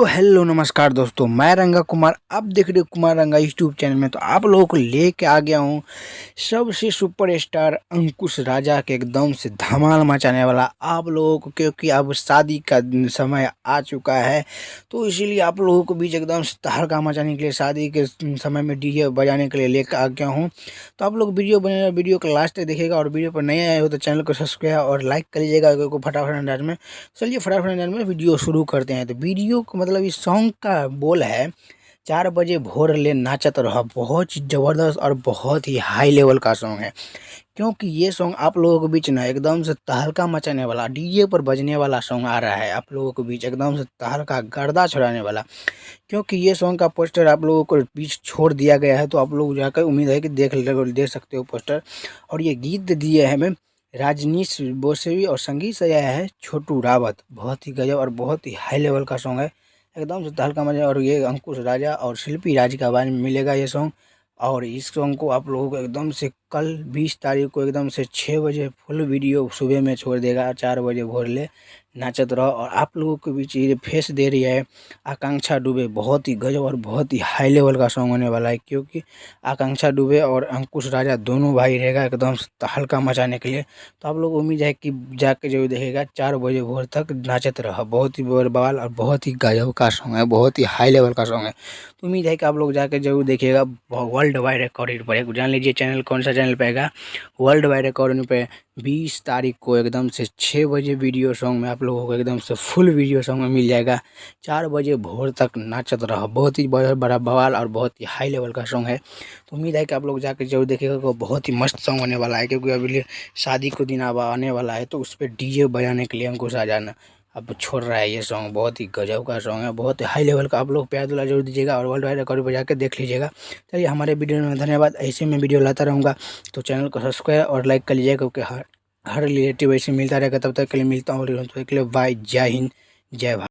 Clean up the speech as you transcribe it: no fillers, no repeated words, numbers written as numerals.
तो हेलो नमस्कार दोस्तों, मैं रंगा कुमार। आप देख रहे हो कुमार रंगा यूट्यूब चैनल में। तो आप लोगों को लेके आ गया हूँ सबसे सुपरस्टार अंकुश राजा के एकदम से धमाल मचाने वाला आप लोगों को, क्योंकि अब शादी का समय आ चुका है। तो इसीलिए आप लोगों को बीच एकदम से तहलका मचाने के लिए शादी के समय में डीजे बजाने के लिए लेकर आ गया हूँ। तो आप लोग वीडियो को लास्ट तक देखिएगा, और वीडियो पर नए आए हो तो चैनल को सब्सक्राइब और लाइक कर लीजिएगा फटाफट अंदाज में। चलिए फटाफट अंदाज में वीडियो शुरू करते हैं। तो वीडियो को मतलब इस सॉन्ग का बोल है, 4 बजे भोर ले नाचत रहा। बहुत ही ज़बरदस्त और बहुत ही हाई लेवल का सॉन्ग है, क्योंकि ये सॉन्ग आप लोगों के बीच ना एकदम से तहलका मचाने वाला, डीजे पर बजने वाला सॉन्ग आ रहा है। आप लोगों के बीच एकदम से तहलका गर्दा छुड़ाने वाला, क्योंकि ये सॉन्ग का पोस्टर आप लोगों को बीच छोड़ दिया गया है। तो आप लोग जाकर उम्मीद है कि देख सकते हो पोस्टर। और ये गीत दिए हैं हमें राजनीश बोसेवी और संगीत सजाया है छोटू रावत। बहुत ही गजब और बहुत ही हाई लेवल का सॉन्ग है, एकदम से तहलका मचा। और ये अंकुश राजा और शिल्पी राज के आवाज़ में मिलेगा ये सॉन्ग। और इस सॉन्ग को आप लोगों को एकदम से कल 20 तारीख को एकदम से 6 बजे फुल वीडियो सुबह में छोड़ देगा। 4 बजे भोर ले नाचत रहो। और आप लोगों के बीच ये फेस दे रही है आकांक्षा दुबे। बहुत ही गजब और बहुत ही हाई लेवल का सॉन्ग होने वाला है, क्योंकि आकांक्षा दुबे और अंकुश राजा दोनों भाई रहेगा एकदम से तहलका मचाने के लिए। तो आप लोग उम्मीद है कि जाके जरूर देखेगा। 4 बजे भोर तक नाचत रहा। बहुत ही बवाल और बहुत ही गजब का सॉन्ग है, बहुत ही हाई लेवल का सॉन्ग है। तो उम्मीद है कि आप लोग जाके जरूर देखिएगा। वर्ल्ड वाइड रिकॉर्ड पर जान लीजिए चैनल कौन सा चैनल पे आएगा। वर्ल्ड वाइड रिकॉर्ड पे 20 तारीख को एकदम से 6 बजे वीडियो सॉन्ग में आप लोगों को एकदम से फुल वीडियो सॉन्ग में मिल जाएगा। 4 बजे भोर तक नाचत रहा। बहुत ही बड़ा बवाल और बहुत ही हाई लेवल का सॉन्ग है। तो उम्मीद है कि आप लोग जाकर जरूर देखिएगा। बहुत ही मस्त सॉन्ग होने वाला है, क्योंकि अभी शादी को दिन अब आने वाला है। तो उस पर डीजे बजाने के लिए अंकुश राजा ने अब छोड़ रहा है ये सॉन्ग। बहुत ही गजब का सॉन्ग है, बहुत ही हाई लेवल का। आप लोग प्यार दुला जरूर दीजिएगा और वर्ल्ड वाइड रिकॉर्ड पर जाकर देख लीजिएगा। चलिए हमारे वीडियो में धन्यवाद। ऐसे में वीडियो लाता रहूँगा, तो चैनल को सब्सक्राइब और लाइक कर लीजिएगा, क्योंकि हर रिलेटिव ऐसे मिलता रहेगा। तब तक के लिए मिलता हूँ, बाय। जय हिंद, जय भारत।